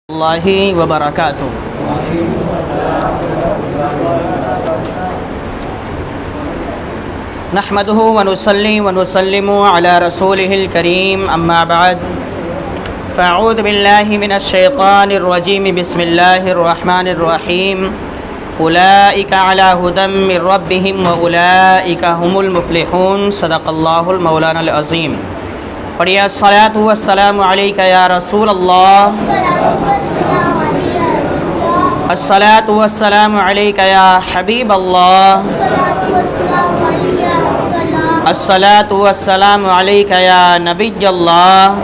اللہ وبرکاتہ۔ نحمده ونصلي ونسلم على رسوله الكريم اما بعد فاعوذ بالله من الشيطان الرجيم بسم الله الرحمن الرحيم اولئك على هدى من ربهم واولئك هم المفلحون صدق الله المولانا العظیم۔ پڑھیے الصلاۃ والسلام علیک یا رسول اللہ، الصلاۃ والسلام علیک یا حبیب اللہ، الصلاۃ والسلام علیک یا نبی اللہ،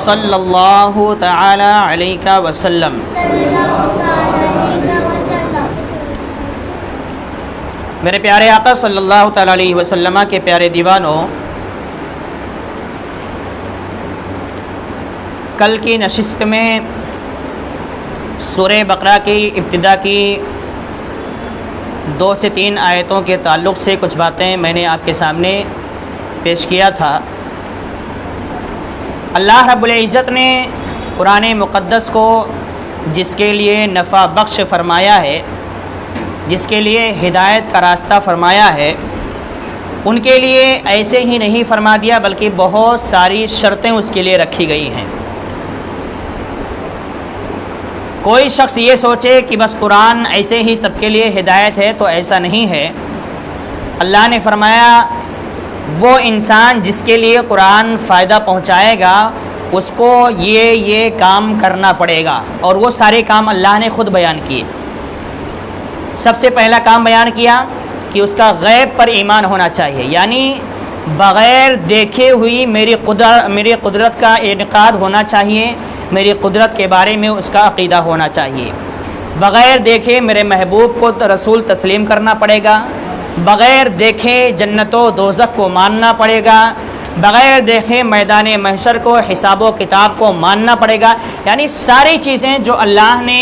صلی اللہ تعالی علیہ وسلم۔ میرے پیارے آقا صلی اللہ تعالی علیہ وسلم کے پیارے دیوانوں، کل کی نشست میں سورہ بقرہ کی ابتدا کی 2 سے 3 آیتوں کے تعلق سے کچھ باتیں میں نے آپ کے سامنے پیش کیا تھا۔ اللہ رب العزت نے قرآن مقدس کو جس کے لیے نفع بخش فرمایا ہے، جس کے لیے ہدایت کا راستہ فرمایا ہے، ان کے لیے ایسے ہی نہیں فرما دیا بلکہ بہت ساری شرطیں اس کے لیے رکھی گئی ہیں۔ کوئی شخص یہ سوچے کہ بس قرآن ایسے ہی سب کے لیے ہدایت ہے تو ایسا نہیں ہے۔ اللہ نے فرمایا وہ انسان جس کے لیے قرآن فائدہ پہنچائے گا اس کو یہ کام کرنا پڑے گا، اور وہ سارے کام اللہ نے خود بیان کیے۔ سب سے پہلا کام بیان کیا کہ اس کا غیب پر ایمان ہونا چاہیے، یعنی بغیر دیکھے ہوئی میری قدرت کا انعقاد ہونا چاہیے، میری قدرت کے بارے میں اس کا عقیدہ ہونا چاہیے۔ بغیر دیکھے میرے محبوب کو رسول تسلیم کرنا پڑے گا، بغیر دیکھے جنت و دوزخ کو ماننا پڑے گا، بغیر دیکھے میدان محشر کو، حساب و کتاب کو ماننا پڑے گا۔ یعنی ساری چیزیں جو اللہ نے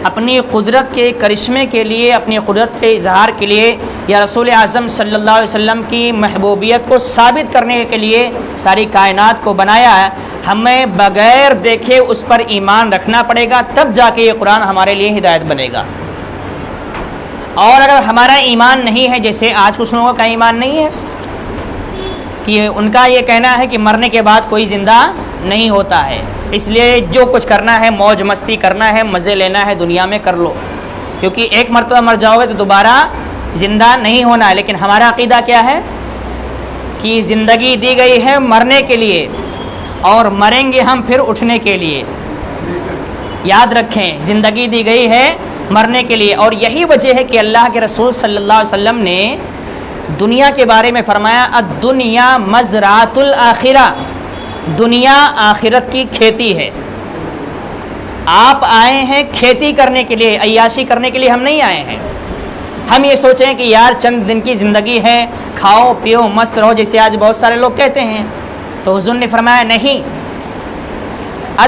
اپنی قدرت کے کرشمے کے لیے، اپنی قدرت کے اظہار کے لیے یا رسول اعظم صلی اللہ علیہ وسلم کی محبوبیت کو ثابت کرنے کے لیے ساری کائنات کو بنایا ہے، ہمیں بغیر دیکھے اس پر ایمان رکھنا پڑے گا، تب جا کے یہ قرآن ہمارے لیے ہدایت بنے گا۔ اور اگر ہمارا ایمان نہیں ہے، جیسے آج کچھ لوگوں کا ایمان نہیں ہے کہ ان کا یہ کہنا ہے کہ مرنے کے بعد کوئی زندہ نہیں ہوتا ہے، اس لیے جو کچھ کرنا ہے، موج مستی کرنا ہے، مزے لینا ہے دنیا میں کر لو، کیونکہ ایک مرتبہ مر جاؤ گے تو دوبارہ زندہ نہیں ہونا ہے۔ لیکن ہمارا عقیدہ کیا ہے کہ زندگی دی گئی ہے مرنے کے لیے، اور مریں گے ہم پھر اٹھنے کے لیے۔ یاد رکھیں، زندگی دی گئی ہے مرنے کے لیے، اور یہی وجہ ہے کہ اللہ کے رسول صلی اللہ علیہ وسلم نے دنیا کے بارے میں فرمایا الدنیا مزرعۃ الآخرہ، دنیا آخرت کی کھیتی ہے۔ آپ آئے ہیں کھیتی کرنے کے لیے، عیاشی کرنے کے لیے ہم نہیں آئے ہیں۔ ہم یہ سوچیں کہ یار چند دن کی زندگی ہے، کھاؤ پیو مست رہو، جیسے آج بہت سارے لوگ کہتے ہیں، تو حضور نے فرمایا نہیں،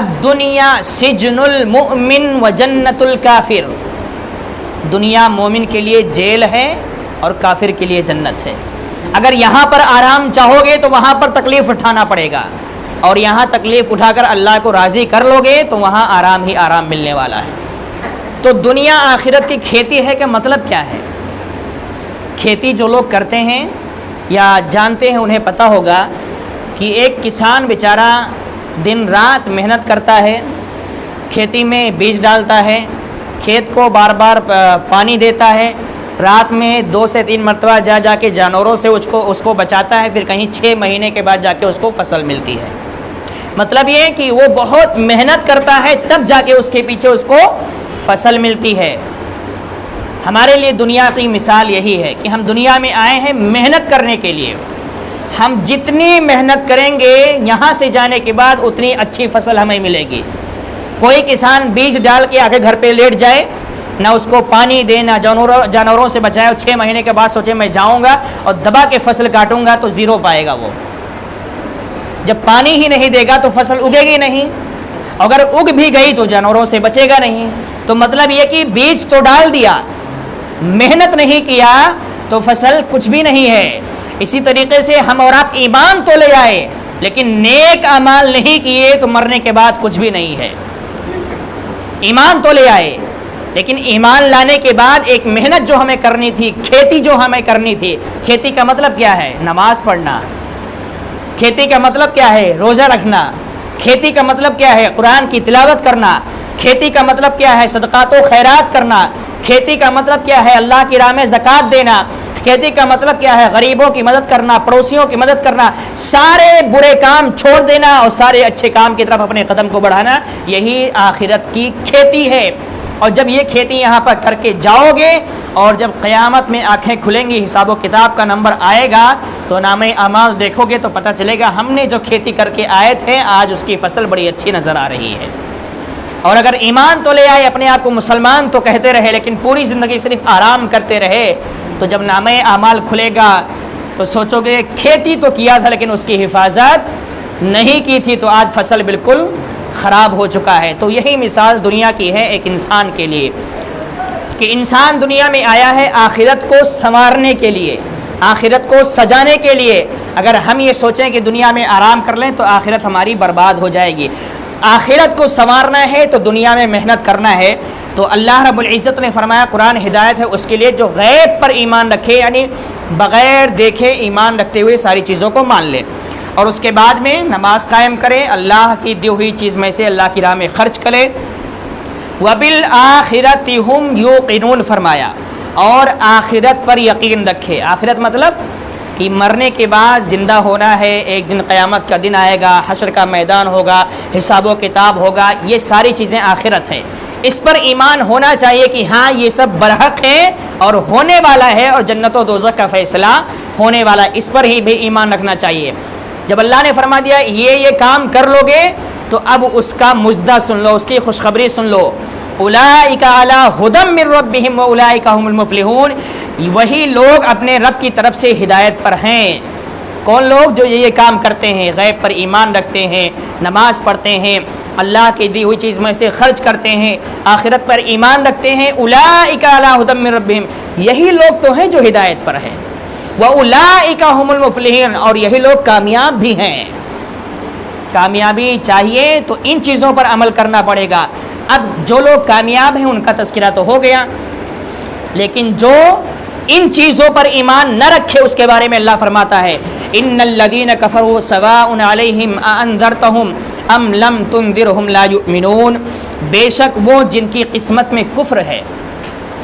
الدنیا سجن المؤمن و جنت الکافر، دنیا مومن کے لیے جیل ہے اور کافر کے لیے جنت ہے۔ اگر یہاں پر آرام چاہو گے تو وہاں پر تکلیف اٹھانا پڑے گا، اور یہاں تکلیف اٹھا کر اللہ کو راضی کر لو گے تو وہاں آرام ہی آرام ملنے والا ہے۔ تو دنیا آخرت کی کھیتی ہے، کہ مطلب کیا ہے؟ کھیتی جو لوگ کرتے ہیں یا جانتے ہیں انہیں پتہ ہوگا کہ ایک کسان بیچارہ دن رات محنت کرتا ہے، کھیتی میں بیج ڈالتا ہے، کھیت کو بار بار پانی دیتا ہے، رات میں 2 سے 3 مرتبہ جا کے جانوروں سے اس کو بچاتا ہے، پھر کہیں 6 مہینے کے بعد جا کے اس کو فصل ملتی ہے۔ مطلب یہ ہے کہ وہ بہت محنت کرتا ہے، تب جا کے اس کے پیچھے اس کو فصل ملتی ہے۔ ہمارے لیے دنیا کی مثال یہی ہے کہ ہم دنیا میں آئے ہیں محنت کرنے کے لیے۔ ہم جتنی محنت کریں گے یہاں سے جانے کے بعد اتنی اچھی فصل ہمیں ملے گی۔ کوئی کسان بیج ڈال کے آگے گھر پہ لیٹ جائے، نہ اس کو پانی دے، نہ جانوروں سے بچائے، اور 6 مہینے کے بعد سوچے میں جاؤں گا اور دبا کے فصل کاٹوں گا، تو زیرو پائے گا۔ وہ جب پانی ہی نہیں دے گا تو فصل اگے گی نہیں، اگر اگ بھی گئی تو جانوروں سے بچے گا نہیں۔ تو مطلب یہ کہ بیج تو ڈال دیا، محنت نہیں کیا تو فصل کچھ بھی نہیں ہے۔ اسی طریقے سے ہم اور آپ ایمان تو لے آئے، لیکن نیک اعمال نہیں کیے تو مرنے کے بعد کچھ بھی نہیں ہے۔ ایمان تو لے آئے، لیکن ایمان لانے کے بعد ایک محنت جو ہمیں کرنی تھی، کھیتی جو ہمیں کرنی تھی، کھیتی کا مطلب کیا ہے؟ نماز پڑھنا۔ کھیتی کا مطلب کیا ہے؟ روزہ رکھنا۔ کھیتی کا مطلب کیا ہے؟ قرآن کی تلاوت کرنا۔ کھیتی کا مطلب کیا ہے؟ صدقات و خیرات کرنا۔ کھیتی کا مطلب کیا ہے؟ اللہ کی راہ میں زکوٰۃ دینا۔ کھیتی کا مطلب کیا ہے؟ غریبوں کی مدد کرنا، پڑوسیوں کی مدد کرنا، سارے برے کام چھوڑ دینا اور سارے اچھے کام کی طرف اپنے قدم کو بڑھانا، یہی آخرت کی کھیتی ہے۔ اور جب یہ کھیتی یہاں پر کر کے جاؤ گے اور جب قیامت میں آنکھیں کھلیں گی، حساب و کتاب کا نمبر آئے گا تو نامہ اعمال دیکھو گے تو پتہ چلے گا ہم نے جو کھیتی کر کے آئے تھے آج اس کی فصل بڑی اچھی نظر آ رہی ہے۔ اور اگر ایمان تو لے آئے، اپنے آپ کو مسلمان تو کہتے رہے، لیکن پوری زندگی صرف آرام کرتے رہے، تو جب نامہ اعمال کھلے گا تو سوچو گے کھیتی تو کیا تھا لیکن اس کی حفاظت نہیں کی تھی، تو آج فصل بالکل خراب ہو چکا ہے۔ تو یہی مثال دنیا کی ہے ایک انسان کے لیے، کہ انسان دنیا میں آیا ہے آخرت کو سنوارنے کے لیے، آخرت کو سجانے کے لیے۔ اگر ہم یہ سوچیں کہ دنیا میں آرام کر لیں تو آخرت ہماری برباد ہو جائے گی۔ آخرت کو سنوارنا ہے تو دنیا میں محنت کرنا ہے۔ تو اللہ رب العزت نے فرمایا قرآن ہدایت ہے اس کے لیے جو غیب پر ایمان رکھے، یعنی بغیر دیکھے ایمان رکھتے ہوئے ساری چیزوں کو مان لے، اور اس کے بعد میں نماز قائم کرے، اللہ کی دی ہوئی چیز میں سے اللہ کی راہ میں خرچ کرے۔ وَبِالْآخِرَةِ هُمْ يُوقِنُونَ فرمایا، اور آخرت پر یقین رکھے۔ آخرت مطلب کہ مرنے کے بعد زندہ ہونا ہے، ایک دن قیامت کا دن آئے گا، حشر کا میدان ہوگا، حساب و کتاب ہوگا، یہ ساری چیزیں آخرت ہیں۔ اس پر ایمان ہونا چاہیے کہ ہاں یہ سب برحق ہے اور ہونے والا ہے، اور جنت و دوزخ کا فیصلہ ہونے والا، اس پر ہی بھی ایمان رکھنا چاہیے۔ جب اللہ نے فرما دیا یہ کام کر لو گے تو اب اس کا مزدہ سن لو، اس کی خوشخبری سن لو۔ اولئک علی ھدی من ربہم واولئک ھم المفلحون، وہی لوگ اپنے رب کی طرف سے ہدایت پر ہیں۔ کون لوگ؟ جو یہ کام کرتے ہیں، غیب پر ایمان رکھتے ہیں، نماز پڑھتے ہیں، اللہ کی دی ہوئی چیز میں سے خرچ کرتے ہیں، آخرت پر ایمان رکھتے ہیں۔ اولئک علی ھدی من ربہم، یہی لوگ تو ہیں جو ہدایت پر ہیں۔ وَأُولَئِكَ هُمُ الْمُفْلِحُونَ، اور یہی لوگ کامیاب بھی ہیں۔ کامیابی چاہیے تو ان چیزوں پر عمل کرنا پڑے گا۔ اب جو لوگ کامیاب ہیں ان کا تذکرہ تو ہو گیا، لیکن جو ان چیزوں پر ایمان نہ رکھے اس کے بارے میں اللہ فرماتا ہے إِنَّ الَّذِينَ كَفَرُوا سَوَاءٌ عَلَيْهِمْ أَأَنذَرْتَهُمْ أَمْ لَمْ تُنذِرْهُمْ لَا يُؤْمِنُونَ، بے شک وہ جن کی قسمت میں کفر ہے،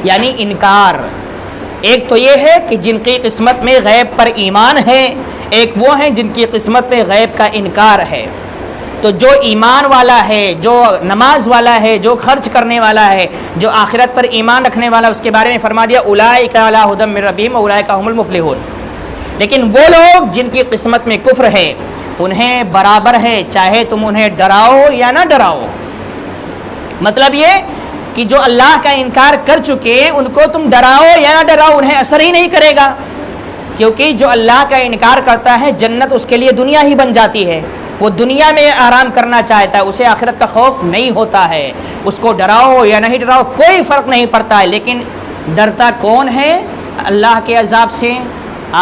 یعنی انکار۔ ایک تو یہ ہے کہ جن کی قسمت میں غیب پر ایمان ہے، ایک وہ ہیں جن کی قسمت میں غیب کا انکار ہے۔ تو جو ایمان والا ہے، جو نماز والا ہے، جو خرچ کرنے والا ہے، جو آخرت پر ایمان رکھنے والا، اس کے بارے میں فرما دیا اولئک علی ھدی من ربہم واولئک ھم المفلحون۔ لیکن وہ لوگ جن کی قسمت میں کفر ہے، انہیں برابر ہے چاہے تم انہیں ڈراؤ یا نہ ڈراؤ۔ مطلب یہ کہ جو اللہ کا انکار کر چکے ان کو تم ڈراؤ یا نہ ڈراؤ انہیں اثر ہی نہیں کرے گا، کیونکہ جو اللہ کا انکار کرتا ہے جنت اس کے لیے دنیا ہی بن جاتی ہے۔ وہ دنیا میں آرام کرنا چاہتا ہے، اسے آخرت کا خوف نہیں ہوتا ہے۔ اس کو ڈراؤ یا نہیں ڈراؤ کوئی فرق نہیں پڑتا ہے، لیکن ڈرتا کون ہے؟ اللہ کے عذاب سے،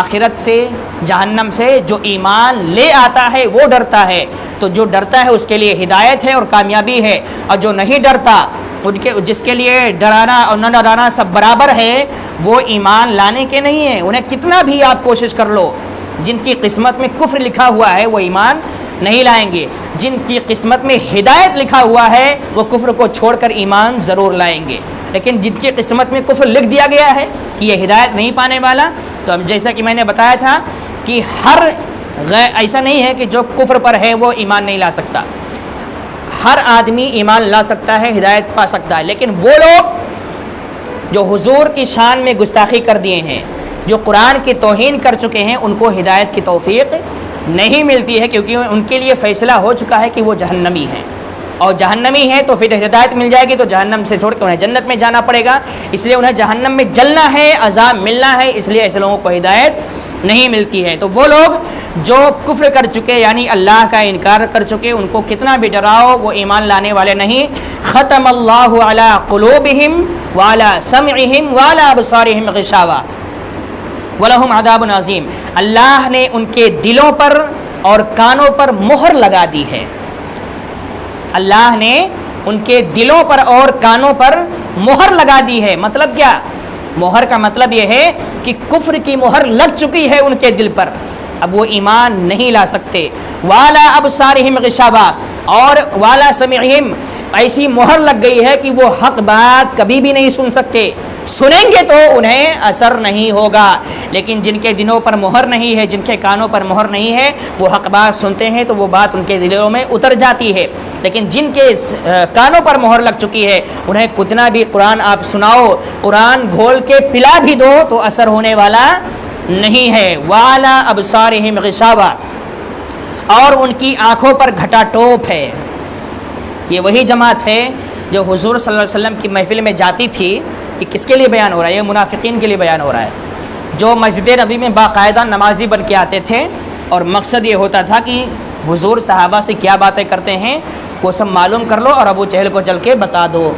آخرت سے، جہنم سے۔ جو ایمان لے آتا ہے وہ ڈرتا ہے، تو جو ڈرتا ہے اس کے لیے ہدایت ہے اور کامیابی ہے، اور جو نہیں ڈرتا جس کے لیے ڈرانا اور نہ ڈرانا سب برابر ہے، وہ ایمان لانے کے نہیں ہیں۔ انہیں کتنا بھی آپ کوشش کر لو، جن کی قسمت میں کفر لکھا ہوا ہے وہ ایمان نہیں لائیں گے، جن کی قسمت میں ہدایت لکھا ہوا ہے وہ کفر کو چھوڑ کر ایمان ضرور لائیں گے۔ لیکن جن کی قسمت میں کفر لکھ دیا گیا ہے کہ یہ ہدایت نہیں پانے والا، تو اب جیسا کہ میں نے بتایا تھا کہ ایسا نہیں ہے کہ جو کفر پر ہے وہ ایمان نہیں لا سکتا، ہر آدمی ایمان لا سکتا ہے، ہدایت پا سکتا ہے۔ لیکن وہ لوگ جو حضور کی شان میں گستاخی کر دیے ہیں، جو قرآن کی توہین کر چکے ہیں، ان کو ہدایت کی توفیق نہیں ملتی ہے، کیونکہ ان کے لیے فیصلہ ہو چکا ہے کہ وہ جہنمی ہیں، اور جہنمی ہے تو پھر ہدایت مل جائے گی تو جہنم سے چھوڑ کے انہیں جنت میں جانا پڑے گا، اس لیے انہیں جہنم میں جلنا ہے، عذاب ملنا ہے، اس لیے ایسے لوگوں کو ہدایت نہیں ملتی ہے۔ تو وہ لوگ جو کفر کر چکے یعنی اللہ کا انکار کر چکے، ان کو کتنا بھی ڈراؤ وہ ایمان لانے والے نہیں۔ ختم اللہ علی قلوبہم وعلی سمعہم وعلی ابصارہم غشاوہ وَلَهُمْ عَذَابٌ عَظِيمٌ، اللہ نے ان کے دلوں پر اور کانوں پر مہر لگا دی ہے۔ اللہ نے ان کے دلوں پر اور کانوں پر مہر لگا دی ہے۔ مطلب کیا؟ مہر کا مطلب یہ ہے کہ کفر کی مہر لگ چکی ہے ان کے دل پر، اب وہ ایمان نہیں لا سکتے۔ والا ابصارہم غشاوہ، اور والا سمعہم، ایسی مہر لگ گئی ہے کہ وہ حق بات کبھی بھی نہیں سن سکتے، سنیں گے تو انہیں اثر نہیں ہوگا۔ لیکن جن کے دلوں پر مہر نہیں ہے، جن کے کانوں پر مہر نہیں ہے، وہ حق بات سنتے ہیں تو وہ بات ان کے دلوں میں اتر جاتی ہے۔ لیکن جن کے کانوں پر مہر لگ چکی ہے، انہیں کتنا بھی قرآن آپ سناؤ، قرآن گھول کے پلا بھی دو تو اثر ہونے والا نہیں ہے۔ والا ابصارہم غشاوہ، اور ان کی آنکھوں پر گھٹا ٹوپ ہے۔ یہ وہی جماعت ہے جو حضور صلی اللہ علیہ وسلم کی محفل میں جاتی تھی۔ یہ کس کے لیے بیان ہو رہا ہے؟ یہ منافقین کے لیے بیان ہو رہا ہے، جو مسجد نبی میں باقاعدہ نمازی بن کے آتے تھے، اور مقصد یہ ہوتا تھا کہ حضور صحابہ سے کیا باتیں کرتے ہیں وہ سب معلوم کر لو اور ابو جہل کو چل کے بتا دو۔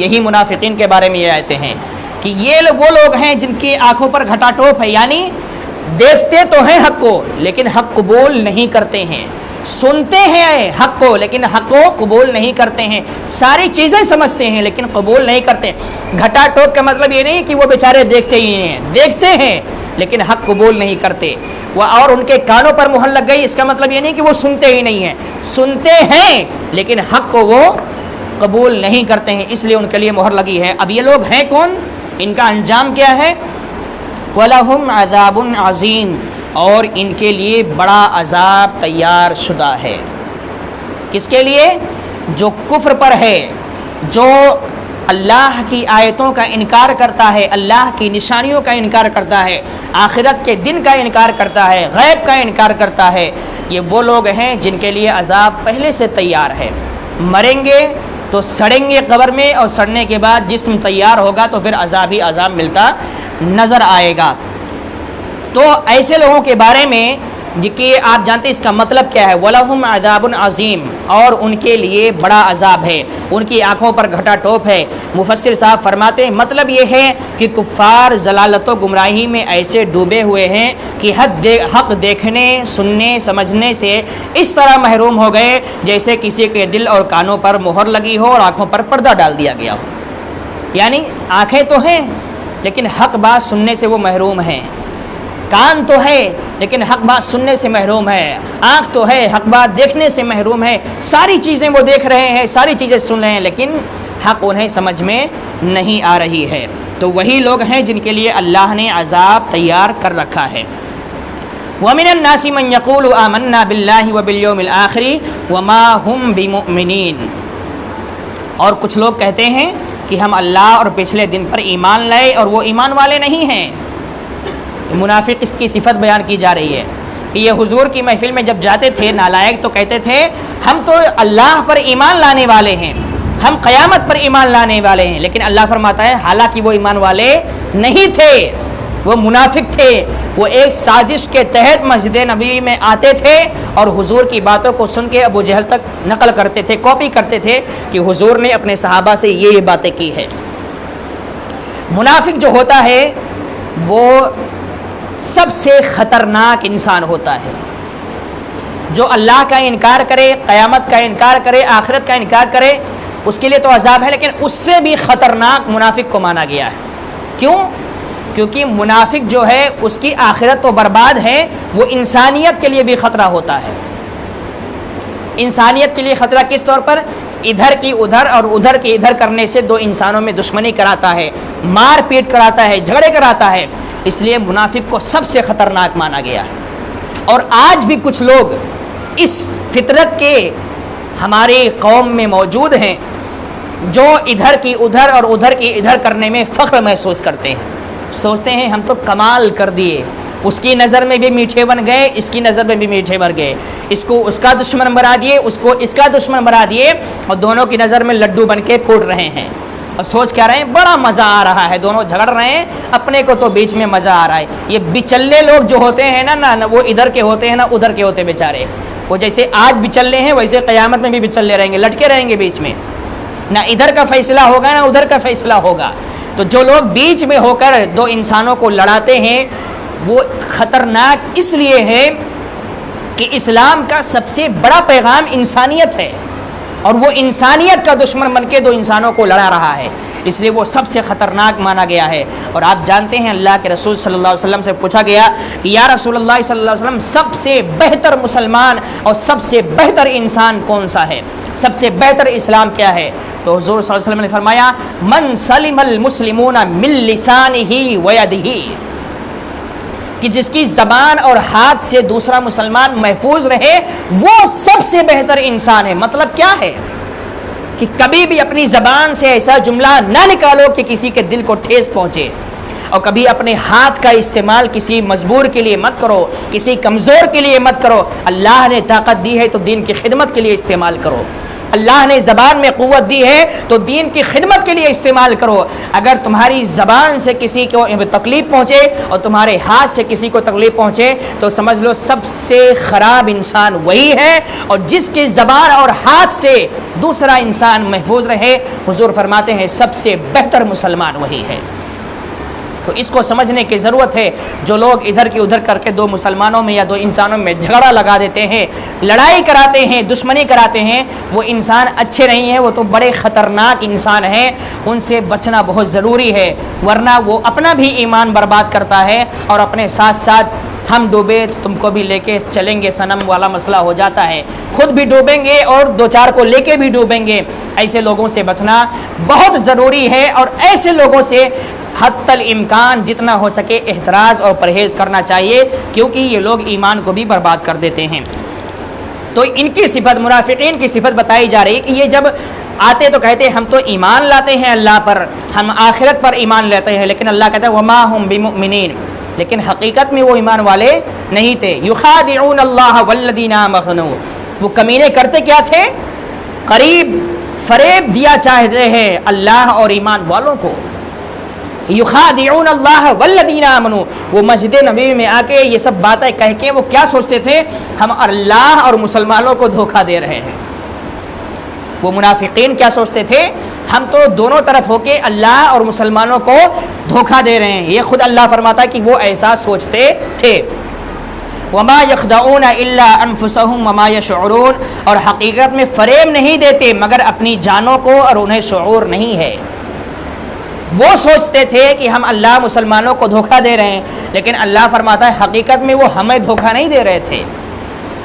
یہی منافقین کے بارے میں یہ آیتیں ہیں کہ یہ وہ لوگ ہیں جن کی آنکھوں پر گھٹا ٹوپ ہے، یعنی دیکھتے تو ہیں حق کو لیکن حق قبول نہیں کرتے ہیں، سنتے ہیں حق کو لیکن حق کو قبول نہیں کرتے ہیں، ساری چیزیں سمجھتے ہیں لیکن قبول نہیں کرتے۔ گھٹا ٹوپ کا مطلب یہ نہیں کہ وہ بیچارے دیکھتے ہی نہیں ہیں، دیکھتے ہیں لیکن حق قبول نہیں کرتے۔ اور ان کے کانوں پر مہر لگ گئی، اس کا مطلب یہ نہیں کہ وہ سنتے ہی نہیں ہیں، سنتے ہیں لیکن حق کو وہ قبول نہیں کرتے ہیں، اس لیے ان کے لیے مہر لگی ہے۔ اب یہ لوگ ہیں کون؟ ان کا انجام کیا ہے؟ وَلَهُمْ عَذَابٌ عَظِيمٌ، اور ان کے لیے بڑا عذاب تیار شدہ ہے۔ کس کے لیے؟ جو کفر پر ہے، جو اللہ کی آیتوں کا انکار کرتا ہے، اللہ کی نشانیوں کا انکار کرتا ہے، آخرت کے دن کا انکار کرتا ہے، غیب کا انکار کرتا ہے، یہ وہ لوگ ہیں جن کے لیے عذاب پہلے سے تیار ہے۔ مریں گے تو سڑیں گے قبر میں، اور سڑنے کے بعد جسم تیار ہوگا تو پھر عذاب ہی عذاب ملتا نظر آئے گا۔ تو ایسے لوگوں کے بارے میں کہ آپ جانتے ہیں اس کا مطلب کیا ہے، وَلَهُمْ عَذَابٌ عَظِيمٌ، اور ان کے لیے بڑا عذاب ہے، ان کی آنکھوں پر گھٹا ٹوپ ہے۔ مفسر صاحب فرماتے ہیں مطلب یہ ہے کہ کفار ضلالت و گمراہی میں ایسے ڈوبے ہوئے ہیں کہ حق دیکھنے، سننے، سمجھنے سے اس طرح محروم ہو گئے جیسے کسی کے دل اور کانوں پر مہر لگی ہو اور آنکھوں پر پردہ ڈال دیا گیا ہو۔ یعنی آنکھیں تو ہیں لیکن حق بات سننے سے وہ محروم ہیں، کان تو ہے لیکن حق بات سننے سے محروم ہے، آنکھ تو ہے حق بات دیکھنے سے محروم ہے، ساری چیزیں وہ دیکھ رہے ہیں، ساری چیزیں سن رہے ہیں لیکن حق انہیں سمجھ میں نہیں آ رہی ہے۔ تو وہی لوگ ہیں جن کے لیے اللہ نے عذاب تیار کر رکھا ہے۔ وَمِنَ النَّاسِ مَن يَقُولُ آمَنَّا بِاللَّهِ وَبِالْيَوْمِ الْآخِرِ وَمَا هُمْ بِمُؤْمِنِينَ، اور کچھ لوگ کہتے ہیں کہ ہم اللہ اور پچھلے دن پر ایمان لائے اور وہ ایمان والے نہیں ہیں۔ منافق اس کی صفت بیان کی جا رہی ہے کہ یہ حضور کی محفل میں جب جاتے تھے نالائق تو کہتے تھے ہم تو اللہ پر ایمان لانے والے ہیں، ہم قیامت پر ایمان لانے والے ہیں، لیکن اللہ فرماتا ہے حالانکہ وہ ایمان والے نہیں تھے، وہ منافق تھے، وہ ایک سازش کے تحت مسجد نبی میں آتے تھے اور حضور کی باتوں کو سن کے ابو جہل تک نقل کرتے تھے، کاپی کرتے تھے کہ حضور نے اپنے صحابہ سے یہ باتیں کی ہے۔ منافق جو ہوتا ہے وہ سب سے خطرناک انسان ہوتا ہے، جو اللہ کا انکار کرے، قیامت کا انکار کرے، آخرت کا انکار کرے، اس کے لیے تو عذاب ہے، لیکن اس سے بھی خطرناک منافق کو مانا گیا ہے۔ کیوں؟ کیونکہ منافق جو ہے اس کی آخرت تو برباد ہے، وہ انسانیت کے لیے بھی خطرہ ہوتا ہے۔ انسانیت کے لیے خطرہ کس طور پر؟ ادھر کی ادھر اور ادھر کی ادھر کرنے سے دو انسانوں میں دشمنی کراتا ہے، مار پیٹ کراتا ہے، جھگڑے کراتا ہے، اس لیے منافق کو سب سے خطرناک مانا گیا ہے۔ اور آج بھی کچھ لوگ اس فطرت کے ہماری قوم میں موجود ہیں جو ادھر کی ادھر اور ادھر کی ادھر کرنے میں فخر محسوس کرتے ہیں، سوچتے ہیں ہم تو کمال کر دیے، اس کی نظر میں بھی میٹھے بن گئے، اس کی نظر میں بھی میٹھے بن گئے، اس کو اس کا دشمن بنا دیے، اس کو اس کا دشمن بنا دیے، اور دونوں کی نظر میں لڈو بن کے پھوٹ رہے ہیں، اور سوچ کیا رہے ہیں بڑا مزہ آ رہا ہے، دونوں جھگڑ رہے ہیں، اپنے کو تو بیچ میں مزہ آ رہا ہے۔ یہ بچلے لوگ جو ہوتے ہیں نا وہ ادھر کے ہوتے ہیں نہ ادھر کے ہوتے بیچارے، وہ جیسے آج بچلے ہیں ویسے قیامت میں بھی بچلے رہیں گے، لٹکے رہیں گے بیچ میں، نہ ادھر کا فیصلہ ہوگا نہ ادھر کا فیصلہ ہوگا۔ تو جو لوگ بیچ میں ہو کر دو انسانوں کو لڑاتے ہیں وہ خطرناک اس لیے ہے کہ اسلام کا سب سے بڑا پیغام انسانیت ہے، اور وہ انسانیت کا دشمن بن کے دو انسانوں کو لڑا رہا ہے، اس لیے وہ سب سے خطرناک مانا گیا ہے۔ اور آپ جانتے ہیں اللہ کے رسول صلی اللہ علیہ وسلم سے پوچھا گیا کہ یا رسول اللہ صلی اللہ علیہ وسلم، سب سے بہتر مسلمان اور سب سے بہتر انسان کون سا ہے، سب سے بہتر اسلام کیا ہے؟ تو حضور صلی اللہ علیہ وسلم نے فرمایا من سلم المسلمون من لسانہ ویدہ، کہ جس کی زبان اور ہاتھ سے دوسرا مسلمان محفوظ رہے وہ سب سے بہتر انسان ہے۔ مطلب کیا ہے کہ کبھی بھی اپنی زبان سے ایسا جملہ نہ نکالو کہ کسی کے دل کو ٹھیس پہنچے، اور کبھی اپنے ہاتھ کا استعمال کسی مجبور کے لیے مت کرو، کسی کمزور کے لیے مت کرو۔ اللہ نے طاقت دی ہے تو دین کی خدمت کے لیے استعمال کرو، اللہ نے زبان میں قوت دی ہے تو دین کی خدمت کے لیے استعمال کرو۔ اگر تمہاری زبان سے کسی کو تکلیف پہنچے اور تمہارے ہاتھ سے کسی کو تکلیف پہنچے تو سمجھ لو سب سے خراب انسان وہی ہے، اور جس کی زبان اور ہاتھ سے دوسرا انسان محفوظ رہے، حضور فرماتے ہیں سب سے بہتر مسلمان وہی ہے۔ تو اس کو سمجھنے کی ضرورت ہے۔ جو لوگ ادھر کی ادھر کر کے دو مسلمانوں میں یا دو انسانوں میں جھگڑا لگا دیتے ہیں، لڑائی کراتے ہیں، دشمنی کراتے ہیں، وہ انسان اچھے نہیں ہیں، وہ تو بڑے خطرناک انسان ہیں، ان سے بچنا بہت ضروری ہے، ورنہ وہ اپنا بھی ایمان برباد کرتا ہے اور اپنے ساتھ ساتھ ہم ڈوبے تم کو بھی لے کے چلیں گے صنم والا مسئلہ ہو جاتا ہے، خود بھی ڈوبیں گے اور دو چار کو لے کے بھی ڈوبیں گے۔ ایسے لوگوں سے بچنا بہت ضروری ہے، اور ایسے لوگوں سے حتی الامکان جتنا ہو سکے احتراز اور پرہیز کرنا چاہیے، کیونکہ یہ لوگ ایمان کو بھی برباد کر دیتے ہیں۔ تو ان کی صفت، منافقین کی صفت بتائی جا رہی ہے کہ یہ جب آتے تو کہتے ہیں ہم تو ایمان لاتے ہیں اللہ پر، ہم آخرت پر ایمان لیتے ہیں، لیکن اللہ کہتا ہے وما ہم بمؤمنین، لیکن حقیقت میں وہ ایمان والے نہیں تھے۔ یخادعون اللہ والذین آمنوا، وہ کمینے کرتے کیا تھے؟ قریب فریب دیا چاہتے ہیں اللہ اور ایمان والوں کو۔ یخادعون اللہ والذین آمنوا، وہ مسجد نبوی میں آ کے یہ سب باتیں کہہ کے وہ کیا سوچتے تھے؟ ہم اللہ اور مسلمانوں کو دھوکہ دے رہے ہیں۔ وہ منافقین کیا سوچتے تھے؟ ہم تو دونوں طرف ہو کے اللہ اور مسلمانوں کو دھوکہ دے رہے ہیں۔ یہ خود اللہ فرماتا ہے کہ وہ ایسا سوچتے تھے۔ وما یخدعون الا انفسهم وما یشعرون، اور حقیقت میں فریب نہیں دیتے مگر اپنی جانوں کو، اور انہیں شعور نہیں ہے۔ وہ سوچتے تھے کہ ہم اللہ مسلمانوں کو دھوکہ دے رہے ہیں، لیکن اللہ فرماتا ہے حقیقت میں وہ ہمیں دھوکہ نہیں دے رہے تھے،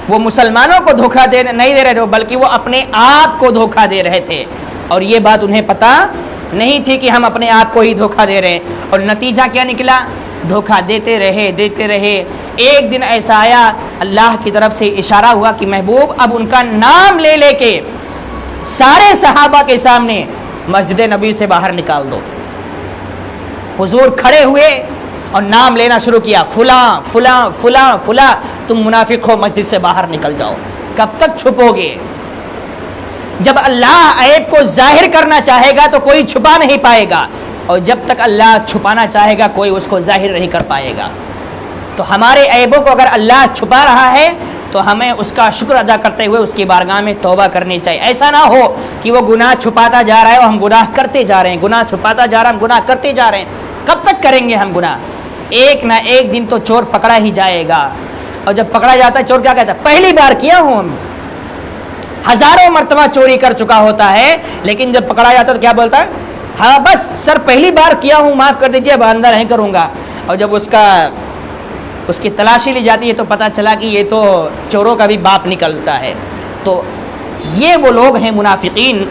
وہ مسلمانوں کو دھوکہ نہیں دے رہے تھے، بلکہ وہ اپنے آپ کو دھوکہ دے رہے تھے، اور یہ بات انہیں پتہ نہیں تھی کہ ہم اپنے آپ کو ہی دھوکہ دے رہے ہیں۔ اور نتیجہ کیا نکلا؟ دھوکہ دیتے رہے۔ ایک دن ایسا آیا، اللہ کی طرف سے اشارہ ہوا کہ محبوب اب ان کا نام لے لے کے سارے صحابہ کے سامنے مسجد نبی سے باہر نکال دو۔ حضور کھڑے ہوئے اور نام لینا شروع کیا، فلاں فلاں فلاں فلاں، تم منافق ہو، مسجد سے باہر نکل جاؤ۔ کب تک چھپو گے؟ جب اللہ عیب کو ظاہر کرنا چاہے گا تو کوئی چھپا نہیں پائے گا، اور جب تک اللہ چھپانا چاہے گا کوئی اس کو ظاہر نہیں کر پائے گا۔ تو ہمارے عیبوں کو اگر اللہ چھپا رہا ہے تو ہمیں اس کا شکر ادا کرتے ہوئے اس کی بارگاہ میں توبہ کرنی چاہیے۔ ایسا نہ ہو کہ وہ گناہ چھپاتا جا رہا ہے اور ہم گناہ کرتے جا رہے ہیں، گناہ چھپاتا جا رہا ہے، ہم گناہ کرتے جا رہے ہیں۔ کب تک کریں گے ہم گناہ؟ ایک نہ ایک دن تو چور پکڑا ہی جائے گا، اور جب پکڑا جاتا ہے چور کیا کہتا ہے؟ پہلی بار کیا ہوں، ہم ہزاروں مرتبہ چوری کر چکا ہوتا ہے، لیکن جب پکڑا جاتا ہے تو کیا بولتا ہے؟ ہاں بس سر پہلی بار کیا ہوں، معاف کر دیجیے، اب آئندہ نہیں کروں گا۔ اور جب اس کی تلاشی لی جاتی ہے تو پتہ چلا کہ یہ تو چوروں کا بھی باپ نکلتا ہے۔ تو یہ وہ لوگ ہیں منافقین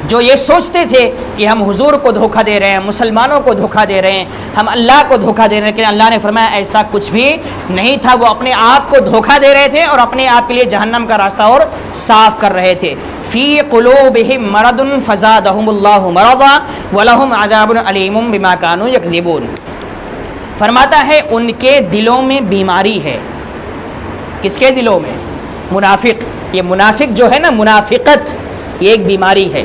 جو یہ سوچتے تھے کہ ہم حضور کو دھوکہ دے رہے ہیں، مسلمانوں کو دھوکہ دے رہے ہیں، ہم اللہ کو دھوکہ دے رہے ہیں، لیکن اللہ نے فرمایا ایسا کچھ بھی نہیں تھا۔ وہ اپنے آپ کو دھوکہ دے رہے تھے اور اپنے آپ کے لیے جہنم کا راستہ اور صاف کر رہے تھے۔ فی قلوبہم مرض فزادہم اللہ مرضا ولہم عذاب علیم بما کانوا یکذبون۔ فرماتا ہے ان کے دلوں میں بیماری ہے۔ کس کے دلوں میں؟ منافق۔ یہ منافق جو ہے نا، منافقت، یہ ایک بیماری ہے،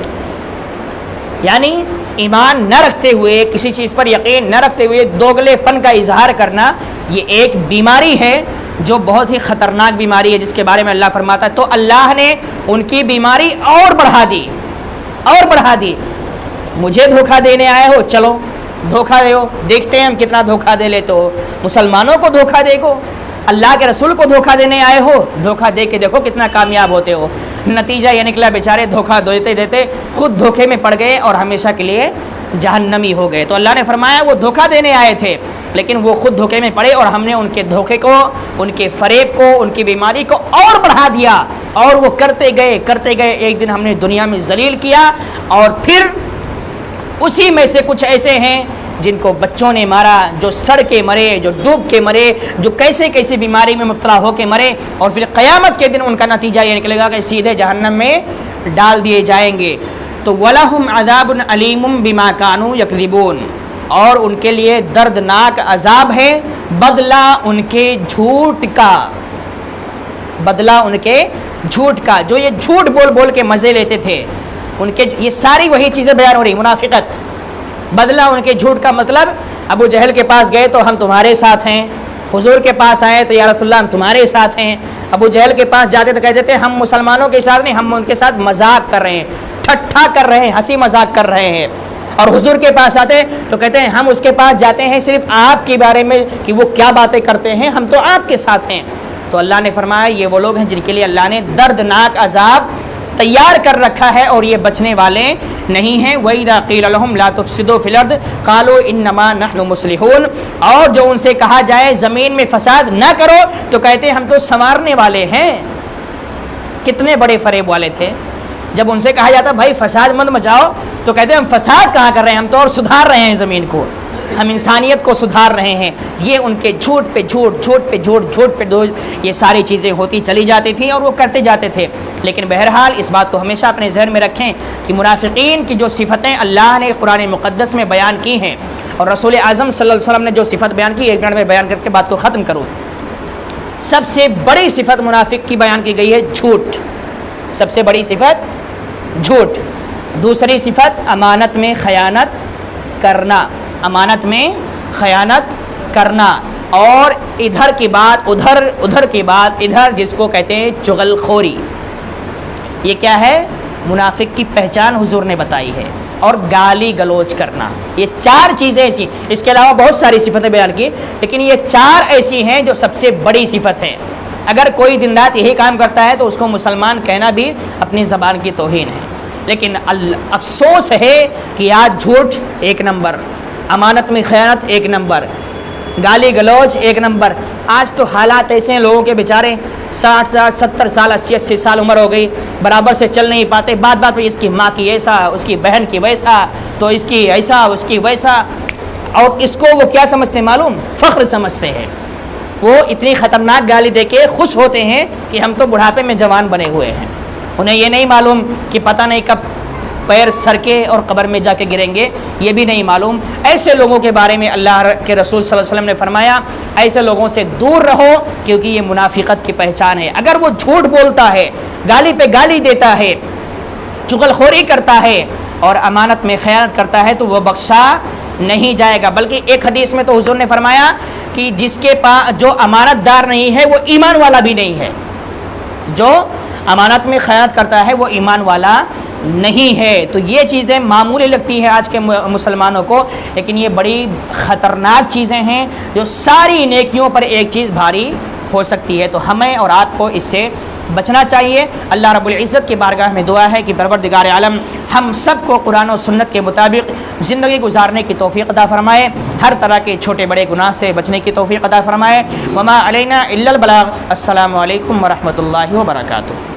یعنی ایمان نہ رکھتے ہوئے، کسی چیز پر یقین نہ رکھتے ہوئے دوگلے پن کا اظہار کرنا، یہ ایک بیماری ہے جو بہت ہی خطرناک بیماری ہے، جس کے بارے میں اللہ فرماتا ہے تو اللہ نے ان کی بیماری اور بڑھا دی۔ مجھے دھوکہ دینے آئے ہو، چلو دھوکہ دے ہو، دیکھتے ہیں ہم کتنا دھوکہ دے لیتے ہو، مسلمانوں کو دھوکہ دے گو، اللہ کے رسول کو دھوکہ دینے آئے ہو، دھوکہ دے کے دیکھو کتنا کامیاب ہوتے ہو۔ نتیجہ یہ نکلا بیچارے دھوکہ دیتے دیتے خود دھوکے میں پڑ گئے اور ہمیشہ کے لیے جہنمی ہو گئے۔ تو اللہ نے فرمایا وہ دھوکہ دینے آئے تھے لیکن وہ خود دھوکے میں پڑے، اور ہم نے ان کے دھوکے کو، ان کے فریب کو، ان کی بیماری کو اور بڑھا دیا، اور وہ کرتے گئے۔ ایک دن ہم نے دنیا میں ذلیل کیا، اور پھر اسی میں سے کچھ ایسے ہیں جن کو بچوں نے مارا، جو سڑ کے مرے، جو ڈوب کے مرے، جو کیسے بیماری میں مبتلا ہو کے مرے، اور پھر قیامت کے دن ان کا نتیجہ یہ نکلے گا کہ سیدھے جہنم میں ڈال دیے جائیں گے۔ تو وَلَهُمْ عَذَابٌ عَلِيمٌ بِمَا كَانُوا يَكْذِبُونَ، اور ان کے لیے دردناک عذاب ہے، بدلہ ان کے جھوٹ کا، بدلہ ان کے جھوٹ کا، جو یہ جھوٹ بول بول کے مزے لیتے تھے، ان کے یہ ساری وہی چیزیں بیان ہو رہی، منافقت، بدلہ ان کے جھوٹ کا مطلب ابو جہل کے پاس گئے تو ہم تمہارے ساتھ ہیں، حضور کے پاس آئے تو یا رسول اللہ ہم تمہارے ساتھ ہیں، ابو جہل کے پاس جاتے تو کہتے تھے ہم مسلمانوں کے ساتھ نہیں، ہم ان کے ساتھ مذاق کر رہے ہیں، ٹھٹھا کر رہے ہیں، ہنسی مذاق کر رہے ہیں، اور حضور کے پاس آتے تو کہتے ہیں ہم اس کے پاس جاتے ہیں صرف آپ کے بارے میں کہ وہ کیا باتیں کرتے ہیں، ہم تو آپ کے ساتھ ہیں۔ تو اللہ نے فرمایا یہ وہ لوگ ہیں جن کے لیے اللہ نے دردناک عذاب تیار کر رکھا ہے اور یہ بچنے والے نہیں ہیں۔ وَإِذَا قِيلَ لَهُمْ لَا تُفْسِدُوا فِي الْأَرْضِ قَالُوا إِنَّمَا نَحْنُ مُصْلِحُونَ، اور جو ان سے کہا جائے زمین میں فساد نہ کرو تو کہتے ہیں ہم تو سنوارنے والے ہیں۔ کتنے بڑے فریب والے تھے، جب ان سے کہا جاتا بھائی فساد مت مچاؤ تو کہتے ہیں ہم فساد کہاں کر رہے ہیں، ہم تو اور سدھار رہے ہیں زمین کو، ہم انسانیت کو سدھار رہے ہیں۔ یہ ان کے جھوٹ پہ جھوٹ، جھوٹ پہ جھوٹ، جھوٹ پہ جھوٹ، یہ ساری چیزیں ہوتی چلی جاتی تھیں اور وہ کرتے جاتے تھے۔ لیکن بہرحال اس بات کو ہمیشہ اپنے ذہن میں رکھیں کہ منافقین کی جو صفتیں اللہ نے قرآن مقدس میں بیان کی ہیں اور رسول اعظم صلی اللہ علیہ وسلم نے جو صفت بیان کی، ایک منٹ میں بیان کر کے بات کو ختم کروں۔ سب سے بڑی صفت منافق کی بیان کی گئی ہے جھوٹ، سب سے بڑی صفت جھوٹ۔ دوسری صفت امانت میں خیانت کرنا، امانت میں خیانت کرنا، اور ادھر کی بات ادھر، ادھر کی بات ادھر، جس کو کہتے ہیں چغل خوری۔ یہ کیا ہے؟ منافق کی پہچان حضور نے بتائی ہے۔ اور گالی گلوچ کرنا، یہ چار چیزیں ایسی، اس کے علاوہ بہت ساری صفتیں بیان کی لیکن یہ چار ایسی ہیں جو سب سے بڑی صفت ہے۔ اگر کوئی دن رات یہی کام کرتا ہے تو اس کو مسلمان کہنا بھی اپنی زبان کی توہین ہے۔ لیکن افسوس ہے کہ آج جھوٹ ایک نمبر، امانت میں خیانت ایک نمبر، گالی گلوچ ایک نمبر۔ آج تو حالات ایسے ہیں لوگوں کے بیچارے 60 سال 70 سال 80 سال عمر ہو گئی، برابر سے چل نہیں پاتے، بات بات پہ اس کی ماں کی ایسا، اس کی بہن کی ویسا، تو اس کی ایسا، اس کی ویسا، اور اس کو وہ کیا سمجھتے ہیں معلوم؟ فخر سمجھتے ہیں۔ وہ اتنی خطرناک گالی دے کے خوش ہوتے ہیں کہ ہم تو بڑھاپے میں جوان بنے ہوئے ہیں۔ انہیں یہ نہیں معلوم کہ پتہ نہیں کب پیر سر کے اور قبر میں جا کے گریں گے، یہ بھی نہیں معلوم۔ ایسے لوگوں کے بارے میں اللہ کے رسول صلی اللہ علیہ وسلم نے فرمایا ایسے لوگوں سے دور رہو کیونکہ یہ منافقت کی پہچان ہے۔ اگر وہ جھوٹ بولتا ہے، گالی پہ گالی دیتا ہے، چغل خوری کرتا ہے اور امانت میں خیانت کرتا ہے تو وہ بخشا نہیں جائے گا۔ بلکہ ایک حدیث میں تو حضور نے فرمایا کہ جس کے پاس جو امانت دار نہیں ہے وہ ایمان والا بھی نہیں ہے، جو امانت میں خیانت کرتا ہے وہ ایمان والا نہیں ہے۔ تو یہ چیزیں معمولی لگتی ہیں آج کے مسلمانوں کو، لیکن یہ بڑی خطرناک چیزیں ہیں جو ساری نیکیوں پر ایک چیز بھاری ہو سکتی ہے۔ تو ہمیں اور آپ کو اس سے بچنا چاہیے۔ اللہ رب العزت کی بارگاہ میں دعا ہے کہ پروردگار عالم ہم سب کو قرآن و سنت کے مطابق زندگی گزارنے کی توفیق عطا فرمائے، ہر طرح کے چھوٹے بڑے گناہ سے بچنے کی توفیق عطا فرمائے۔ وما علینا الا البلاغ۔ السلام علیکم ورحمۃ اللہ وبرکاتہ۔